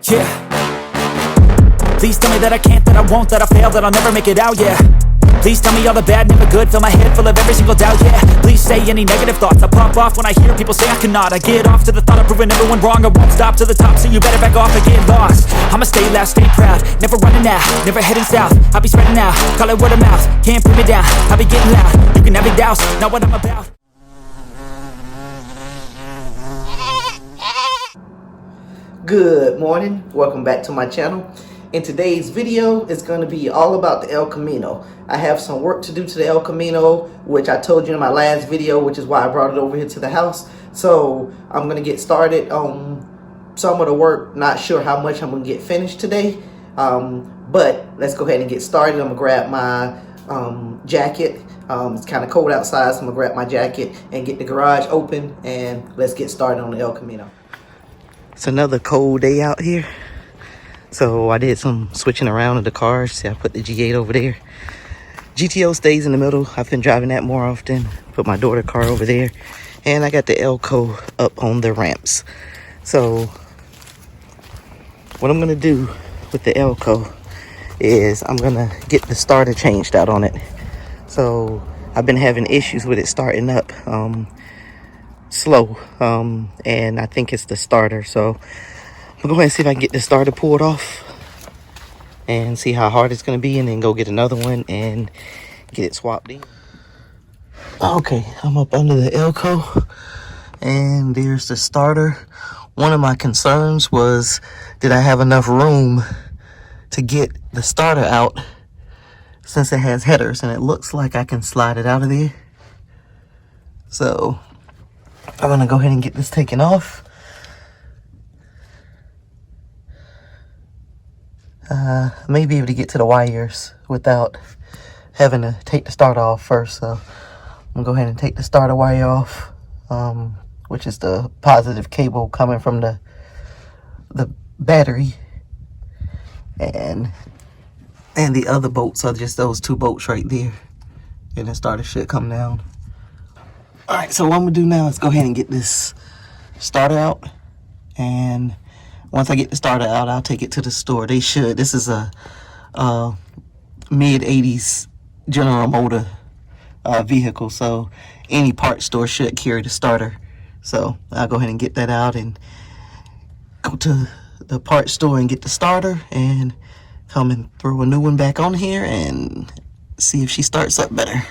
Yeah. Please tell me that I can't, that I won't, that I fail, that I'll never make it out, yeah. Please tell me all the bad, never good, fill my head full of every single doubt, yeah. Please say any negative thoughts, I pop off when I hear people say I cannot. I get off to the thought of proving everyone wrong, I won't stop to the top, so you better back off and get lost. I'ma stay loud, stay proud, never running out, never heading south. I'll be spreading out, call it word of mouth, can't put me down, I'll be getting loud. You can have your doubts, not what I'm about. Good morning, welcome back to my channel. In today's video, it's going to be all about the El Camino. I have some work to do to the El Camino, which I told you in my last video, which is why I brought it over here to the house. So I'm going to get started on some of the work. Not sure how much I'm going to get finished today, but let's go ahead and get started. I'm going to grab my jacket. It's kind of cold outside, so I'm going to grab my jacket and get the garage open, and let's get started on the El Camino. It's another cold day out here. So I did some switching around of the cars. See, I put the G8 over there. GTO stays in the middle. I've been driving that more often. Put my daughter's car over there. And I got the elco up on the ramps. So what I'm going to do with the elco is I'm going to get the starter changed out on it. So I've been having issues with it starting up slow. And I think it's the starter. So I'm going to go ahead and see if I can get the starter pulled off and see how hard it's going to be, and then go get another one and get it swapped in. Okay, I'm up under the elco and there's the starter. One of my concerns was, did I have enough room to get the starter out since it has headers, and it looks like I can slide it out of there. So I'm going to go ahead and get this taken off. May be able to get to the wires without having to take the starter off first. So I'm gonna go ahead and take the starter wire off, which is the positive cable coming from the battery, and the other bolts are just those two bolts right there, and the starter should come down. All right, so what I'm gonna do now is go ahead and get this starter out, and once I get the starter out, I'll take it to the store. They should. This is a mid-80s General Motor vehicle, so any parts store should carry the starter. So I'll go ahead and get that out and go to the parts store and get the starter and come and throw a new one back on here and see if she starts up better.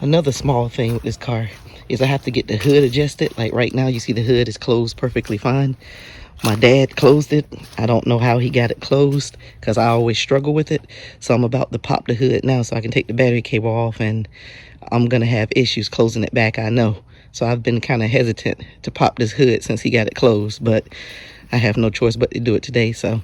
Another small thing with this car is I have to get the hood adjusted. Like right now, you see the hood is closed perfectly fine. My dad closed it. I don't know how he got it closed because I always struggle with it. So I'm about to pop the hood now so I can take the battery cable off, and I'm going to have issues closing it back, I know. So I've been kind of hesitant to pop this hood since he got it closed, but I have no choice but to do it today. So,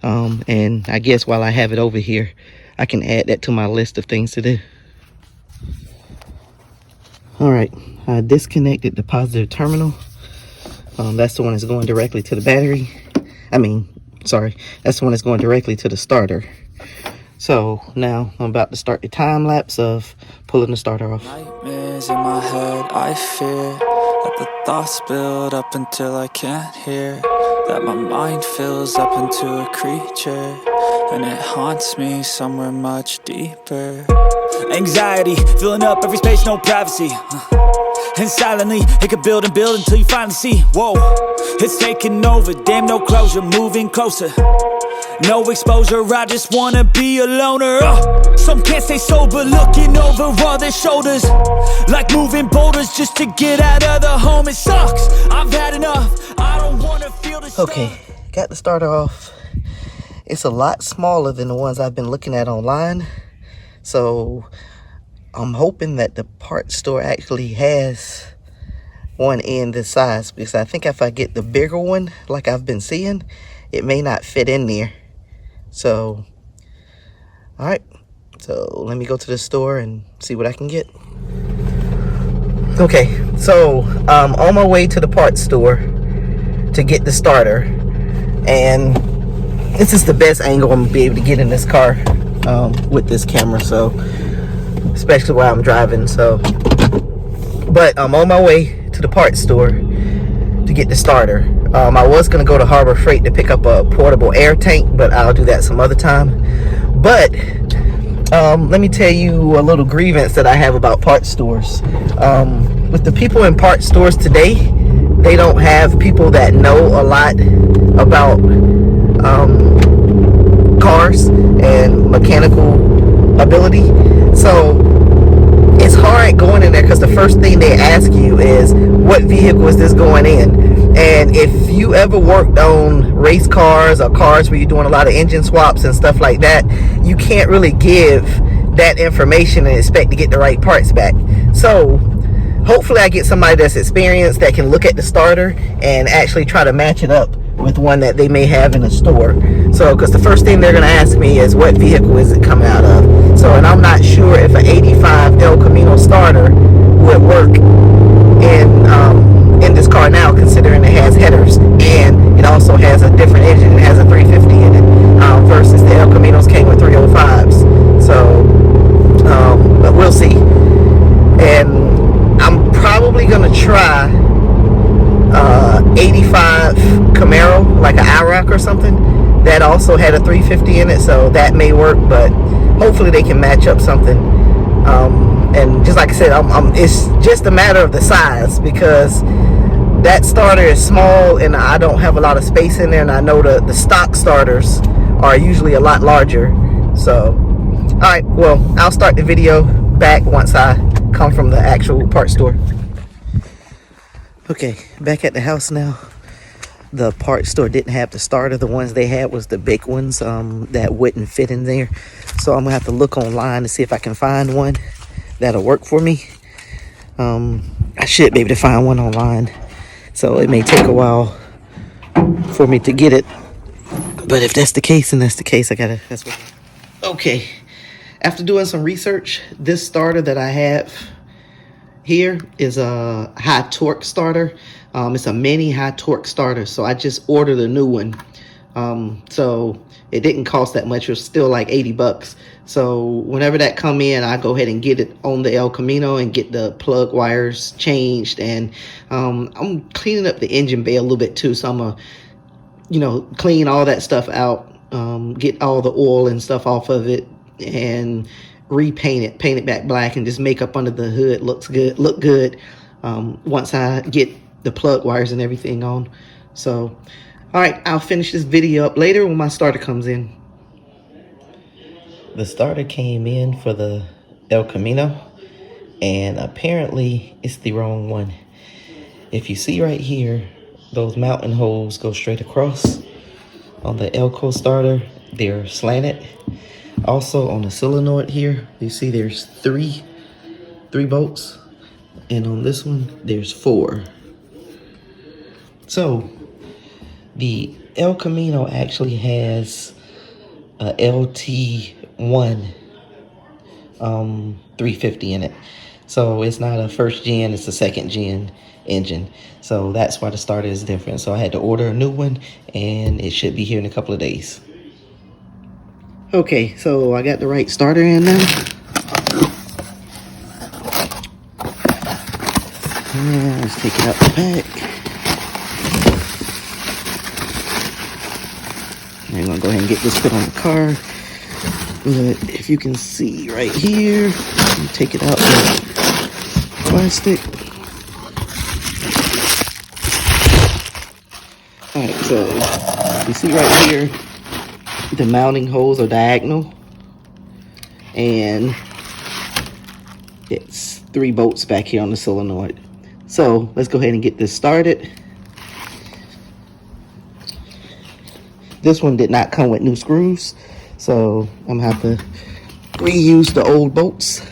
and I guess while I have it over here, I can add that to my list of things to do. All right, I disconnected the positive terminal. That's the one that's going directly to the battery. That's the one that's going directly to the starter. So now I'm about to start the time lapse of pulling the starter off. Nightmares in my head, I fear that the thoughts build up until I can't hear, that my mind fills up into a creature, and it haunts me somewhere much deeper. Anxiety, filling up every space, no privacy. And silently, it could build and build until you finally see, whoa, it's taking over, damn, no closure, moving closer. No exposure, I just wanna be a loner. Some can't stay sober, looking over all their shoulders, like moving boulders just to get out of the home. It sucks, I've had enough, I don't wanna feel the Okay, got the starter off. It's a lot smaller than the ones I've been looking at online. So I'm hoping that the parts store actually has one in this size, because I think if I get the bigger one like I've been seeing, it may not fit in there. So all right, so let me go to the store and see what I can get. Okay, so I'm on my way to the parts store to get the starter, and this is the best angle I'm gonna be able to get in this car with this camera, so especially while I'm driving. So but I'm on my way to the parts store to get the starter. I was gonna go to Harbor Freight to pick up a portable air tank, but I'll do that some other time. But let me tell you a little grievance that I have about parts stores. With the people in parts stores today, they don't have people that know a lot about cars and mechanical ability. So it's hard going in there because the first thing they ask you is, what vehicle is this going in? And if you ever worked on race cars or cars where you're doing a lot of engine swaps and stuff like that, you can't really give that information and expect to get the right parts back. So hopefully I get somebody that's experienced that can look at the starter and actually try to match it up with one that they may have in a store. So, because the first thing they're going to ask me is, what vehicle is it coming out of? So, and I'm not sure if an 85 El Camino starter would work in this car now, considering it has headers and it also has a different engine. It has a 350 in it versus the El Caminos came with 305s. So, but we'll see. And I'm probably going to try 85 Camaro, like an IROC or something, that also had a 350 in it, so that may work, but hopefully they can match up something. And just like I said, it's just a matter of the size, because that starter is small and I don't have a lot of space in there, and I know the stock starters are usually a lot larger. So alright, well, I'll start the video back once I come from the actual parts store. Okay, back at the house now. The parts store didn't have the starter. The ones they had was the big ones that wouldn't fit in there. So I'm gonna have to look online to see if I can find one that'll work for me. I should be able to find one online. So it may take a while for me to get it. But if that's the case, then that's the case. Okay, after doing some research, this starter that I have here is a high torque starter. It's a mini high torque starter, so I just ordered a new one. So it didn't cost that much. It was still like 80 bucks. So whenever that come in, I go ahead and get it on the El Camino and get the plug wires changed. And I'm cleaning up the engine bay a little bit too, so I'm gonna clean all that stuff out, get all the oil and stuff off of it, and repaint it, paint it back black, and just make up under the hood look good once I get the plug wires and everything on. So all right, I'll finish this video up later when my starter comes in. The starter came in for the El Camino, and apparently it's the wrong one. If you see right here, those mounting holes go straight across. On the elco starter, they're slanted. Also on the solenoid here, you see there's three bolts, and on this one there's 4. So the El Camino actually has a LT1 350 in it. So it's not a first gen, it's a second gen engine. So that's why the starter is different. So I had to order a new one, and it should be here in a couple of days. Okay, so I got the right starter in now. And let's take it out the pack. I'm gonna go ahead and get this put on the car. But if you can see right here, you take it out the plastic. Alright, so you see right here, the mounting holes are diagonal, and it's 3 bolts back here on the solenoid. So let's go ahead and get this started. This one did not come with new screws, so I'm gonna have to reuse the old bolts,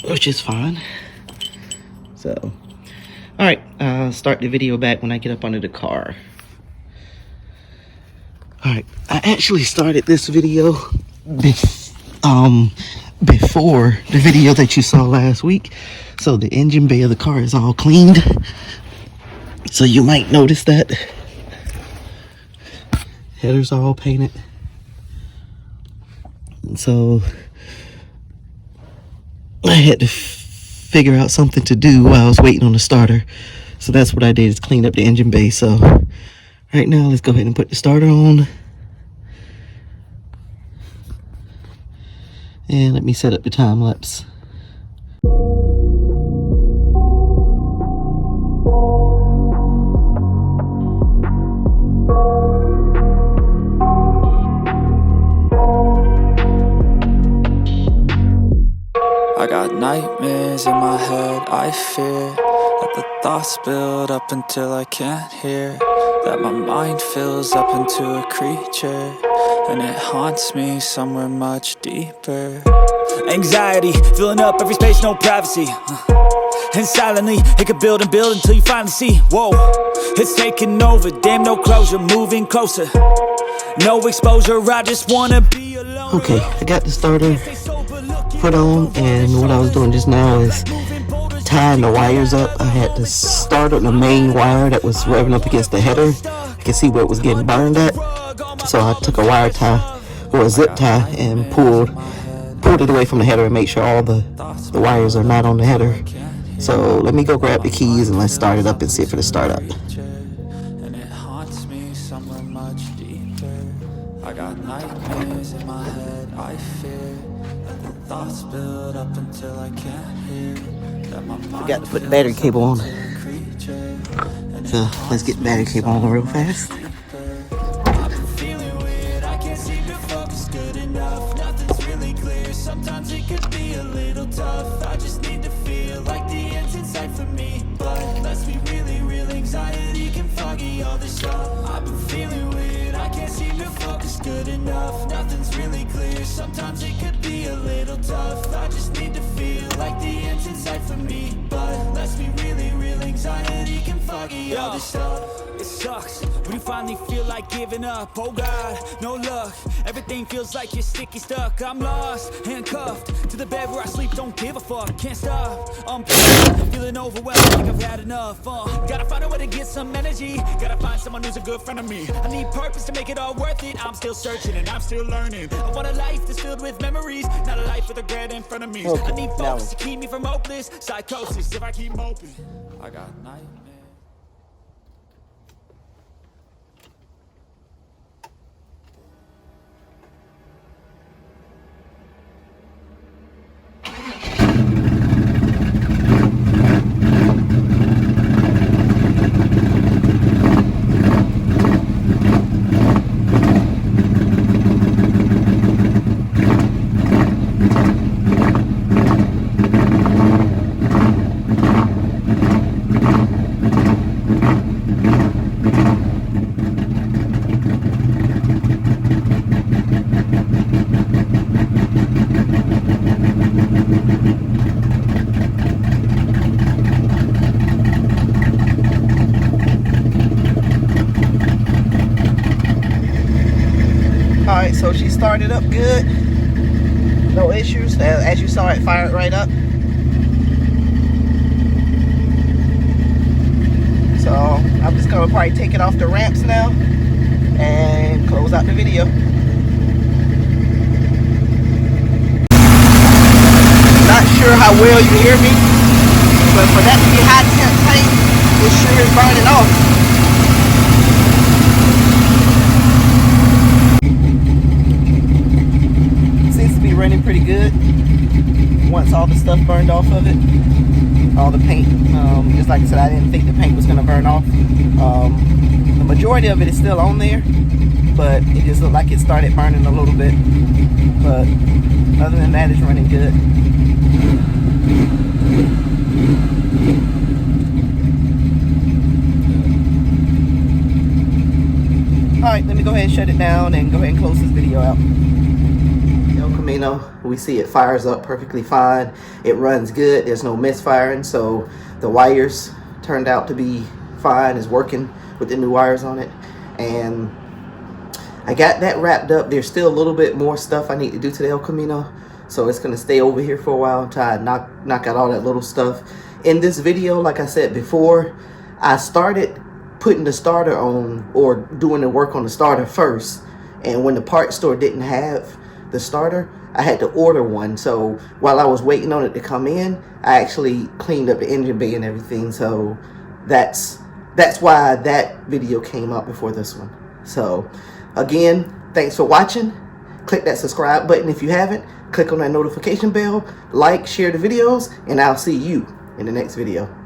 which is fine. So all right, I'll start the video back when I get up under the car. All right, I actually started this video before the video that you saw last week. So the engine bay of the car is all cleaned. So you might notice that. Headers are all painted. And so I had to figure out something to do while I was waiting on the starter. So that's what I did, is clean up the engine bay. So right now, let's go ahead and put the starter on. And let me set up the time lapse. I got nightmares in my head, I fear that the thoughts build up until I can't hear, that my mind fills up into a creature, and it haunts me somewhere much deeper. Anxiety, filling up every space, no privacy. And silently, it could build and build until you finally see. Whoa, it's taking over, damn, no closure, moving closer. No exposure, I just wanna be alone. Okay, I got the starter put on, and what I was doing just now is tying the wires up. I had to start on the main wire that was revving up against the header. I could see where it was getting burned at. So I took a wire tie, or a zip tie, and pulled it away from the header and make sure all the wires are not on the header. So let me go grab the keys and let's start it up and see if it'll start up. And it haunts me somewhere much deeper. I got nightmares in my head, I fear that the thoughts build up until I can't hear, that my mind Forgot to put the battery cable on. So let's get the battery cable on real fast. Sometimes it could be a little tough. I just need to feel like the end's in sight for me. But let's be really real, anxiety can foggy all this stuff. I've been feeling weird, I can't seem to focus good enough. Nothing's really clear, sometimes it could be a little tough. I just need to feel like the end's in sight for me. But let's be really real, anxiety can foggy all this stuff. It sucks when you finally feel like giving up. Oh God, no luck. Everything feels like you're sticky stuck. I'm lost, handcuffed to the bed where I sleep. Don't give a fuck, can't stop. I'm feeling overwhelmed, I think I've had enough. Gotta find a way to get some energy. Gotta find someone who's a good friend of me. I need purpose to make it all worth it. I'm still searching and I'm still learning. I want a life that's filled with memories, not a life with regret in front of me. I need focus to keep me from hopeless psychosis if I keep moping. I got nightmares. Alright, so she started up good. No issues. As you saw, it fired right up. So I'm just gonna probably take it off the ramps now and close out the video. Not sure how well you hear me, but for that to be high temp paint, it sure is burning off. Running pretty good once all the stuff burned off of it, all the paint. Just like I said, I didn't think the paint was going to burn off. The majority of it is still on there, but it just looked like it started burning a little bit. But other than that, it's running good. Alright, let me go ahead and shut it down and go ahead and close this video out. Camino, we see it fires up perfectly fine. It runs good. There's no misfiring, so the wires turned out to be fine. It's working with the new wires on it, and I got that wrapped up. There's still a little bit more stuff I need to do to the El Camino, so it's gonna stay over here for a while until I knock out all that little stuff. In this video, like I said before, I started putting the starter on, or doing the work on the starter first, and when the parts store didn't have the starter, I had to order one. So while I was waiting on it to come in, I actually cleaned up the engine bay and everything. So that's why that video came out before this one. So again, thanks for watching. Click that subscribe button if you haven't. Click on that notification bell, like, share the videos, and I'll see you in the next video.